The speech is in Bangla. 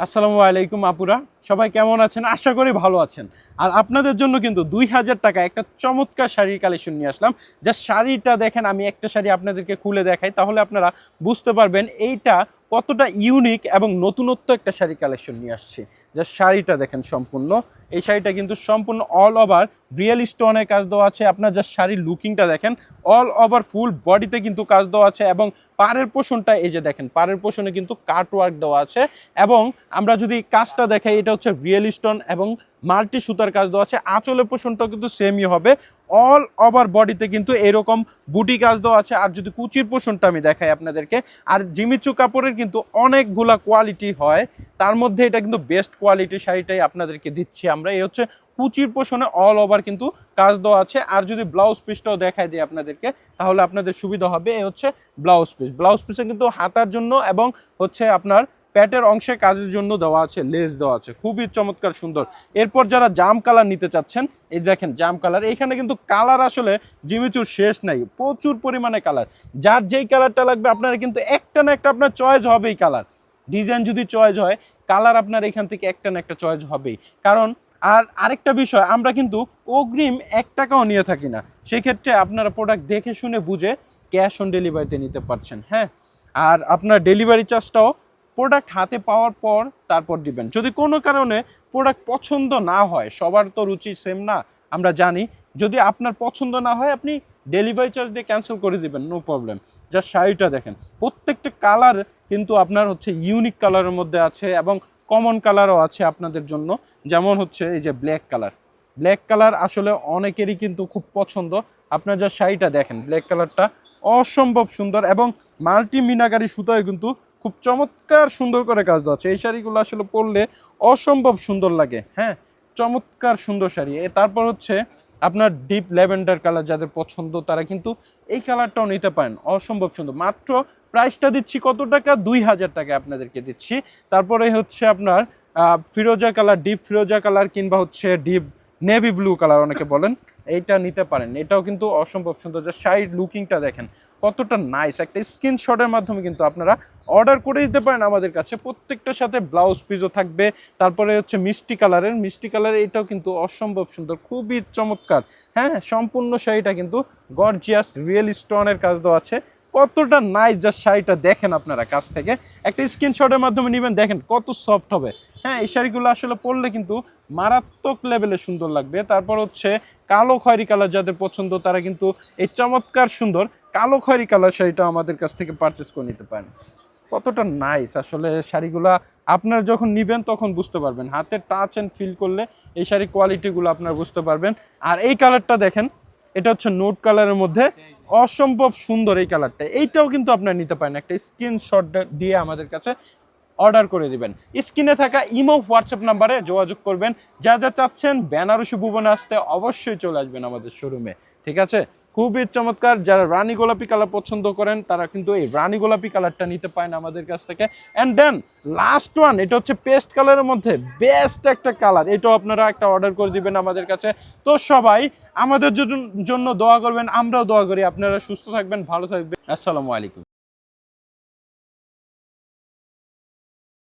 আসসালামু আলাইকুম আপুরা, সবাই কেমন আছেন? আশা করি ভালো আছেন। আর আপনাদের জন্য কিন্তু 2000 টাকা একটা চমৎকার শাড়ির কালেকশন নিয়ে আসলাম। যা শাড়িটা দেখেন, আমি একটা শাড়ি আপনাদেরকে খুলে দেখাই, তাহলে আপনারা বুঝতে পারবেন এইটা কতটা ইউনিক এবং নতুনত্ব একটা শাড়ি কালেকশন নিয়ে আসছি। যা শাড়িটা দেখেন সম্পূর্ণ, এই শাড়িটা কিন্তু সম্পূর্ণ অল ওভার রিয়েল স্টোনের কাজ দেওয়া আছে। আপনার যা শাড়ির লুকিংটা দেখেন, অল ওভার ফুল বডিতে কিন্তু কাজ দেওয়া আছে এবং পাড়ের পোষণটা এই যে দেখেন, পাড়ের পোষণে কিন্তু কাট ওয়ার্ক দেওয়া আছে। এবং আমরা যদি কাজটা দেখাই, এটা হচ্ছে রিয়েল স্টোন এবং মাল্টি সুতার কাজ দেওয়া আছে। আঁচলের পোষণটাও কিন্তু সেমই হবে, অল ওভার বডিতে কিন্তু এরকম বুটি কাজ দেওয়া আছে। আর যদি কুচির পোষণটা আমি দেখাই আপনাদেরকে, আর জিমিচু কাপড়ের কিন্তু অনেকগুলা কোয়ালিটি হয়, তার মধ্যে এটা কিন্তু বেস্ট কোয়ালিটির শাড়িটাই আপনাদেরকে দিচ্ছি আমরা। এই হচ্ছে কুচির পোষণে অল ওভার কিন্তু কাজ দেওয়া আছে। আর যদি ব্লাউজ পিসটাও দেখাই দিই আপনাদেরকে, তাহলে আপনাদের সুবিধা হবে। এই হচ্ছে ব্লাউজ পিস, ব্লাউজ পিসে কিন্তু হাতার জন্য এবং হচ্ছে আপনার প্যাটের অংশে কাজের জন্য দেওয়া আছে, লেস দেওয়া আছে, খুবই চমৎকার সুন্দর। এরপর যারা জাম কালার নিতে চাচ্ছেন, এই দেখেন জাম কালার, এইখানে কিন্তু কালার আসলে জিমিচুর শেষ নাই, প্রচুর পরিমাণে কালার। যার যেই কালারটা লাগবে আপনারা কিন্তু একটা না একটা আপনার চয়েস হবেই। কালার ডিজাইন যদি চয়েস হয়, কালার আপনার এখান থেকে একটা না একটা চয়েস হবেই। কারণ আর আরেকটা বিষয়, আমরা কিন্তু অগ্রিম 1 টাকাও নিয়ে থাকি না। সেক্ষেত্রে আপনারা প্রোডাক্ট দেখে শুনে বুঝে ক্যাশ অন ডেলিভারিতে নিতে পারছেন। হ্যাঁ, আর আপনার ডেলিভারি চার্জটাও প্রোডাক্ট হাতে পাওয়ার পর তারপর দিবেন। যদি কোনো কারণে প্রোডাক্ট পছন্দ না হয়, সবার তো রুচি সেম না, আমরা জানি। যদি আপনার পছন্দ না হয়, আপনি ডেলিভারি চার্জ দিয়ে ক্যান্সেল করে দিবেন, নো প্রবলেম। জাস্ট শাড়িটা দেখেন, প্রত্যেকটা কালার কিন্তু আপনার হচ্ছে ইউনিক কালারের মধ্যে আছে এবং কমন কালারও আছে আপনাদের জন্য। যেমন হচ্ছে এই যে ব্ল্যাক কালার, ব্ল্যাক কালার আসলে অনেকেরই কিন্তু খুব পছন্দ। আপনার যা শাড়িটা দেখেন, ব্ল্যাক কালারটা অসম্ভব সুন্দর এবং মাল্টি মিনাকারি সুতায় কিন্তু খুব চমৎকার সুন্দর করে কাজ দেওয়া আছে। এই শাড়িগুলো আসলে পরলে অসম্ভব সুন্দর লাগে। হ্যাঁ, চমৎকার সুন্দর শাড়ি। তারপর হচ্ছে আপনার ডিপ ল্যাভেন্ডার কালার যাদের পছন্দ, তারা কিন্তু এই কালারটাও নিতে পারেন, অসম্ভব সুন্দর। মাত্র প্রাইসটা দিচ্ছি কত টাকা? 2000 টাকা আপনাদেরকে দিচ্ছি। তারপরে হচ্ছে আপনার ফিরোজা কালার, ডিপ ফিরোজা কালার কিংবা হচ্ছে ডিপ নেভি ব্লু কালার অনেকে বলেন, এইটা নিতে পারেন। এটাও কিন্তু অসম্ভব সুন্দর। যে শাড়ির লুকিংটা দেখেন কতটা নাইস, একটা স্ক্রিনশটের মাধ্যমে কিন্তু আপনারা অর্ডার করে দিতে পারেন আমাদের কাছে। প্রত্যেকটার সাথে ব্লাউজ পিসও থাকবে। তারপরে হচ্ছে মিষ্টি কালারের এটাও কিন্তু অসম্ভব সুন্দর, খুবই চমৎকার। হ্যাঁ, সম্পূর্ণ শাড়িটা কিন্তু গর্জিয়াস রিয়েল স্টোনের কাজ দেওয়া আছে। কতটা নাইস, যা শাড়িটা দেখেন আপনারা কাছ থেকে একটা স্ক্রিনশটের মাধ্যমে নেবেন, দেখেন কত সফট হবে। হ্যাঁ, এই শাড়িগুলো আসলে পরলে কিন্তু মারাত্মক লেভেলে সুন্দর লাগবে। তারপর হচ্ছে কালো খয়েরি কালার যাদের পছন্দ, তারা কিন্তু এই চমৎকার সুন্দর কালো খয়েরি কালার শাড়িটা আমাদের কাছ থেকে পারচেস করে নিতে পারেন। কতটা নাইস আসলে শাড়িগুলা, আপনারা যখন নিবেন তখন বুঝতে পারবেন, হাতে টাচ অ্যান্ড ফিল করলে এই শাড়ির কোয়ালিটিগুলো আপনারা বুঝতে পারবেন। আর এই কালারটা দেখেন, এটা হচ্ছে নোট কালারের মধ্যে, অসম্ভব সুন্দর এই কালারটা। এইটাও কিন্তু আপনারা নিতে পারেন, একটা স্ক্রিনশট দিয়ে আমাদের কাছে অর্ডার করে দিবেন। স্ক্রিনে থাকা ইমো হোয়াটসঅ্যাপ নাম্বারে যোগাযোগ করবেন। যা যা চাচ্ছেন বেনারসি ভুবনে আসতে অবশ্যই চলে আসবেন আমাদের শোরুমে, ঠিক আছে? খুবই চমৎকার। যারা রানী গোলাপি কালার পছন্দ করেন, তারা কিন্তু এই রানী গোলাপি কালারটা নিতে পারেন আমাদের কাছ থেকে। অ্যান্ড দেন লাস্ট ওয়ান, এটা হচ্ছে পেস্ট কালারের মধ্যে বেস্ট একটা কালার, এটাও আপনারা একটা অর্ডার করে দিবেন আমাদের কাছে। তো সবাই আমাদের জন্য দোয়া করবেন, আমরাও দোয়া করি। আপনারা সুস্থ থাকবেন, ভালো থাকবেন। আসসালামু আলাইকুম।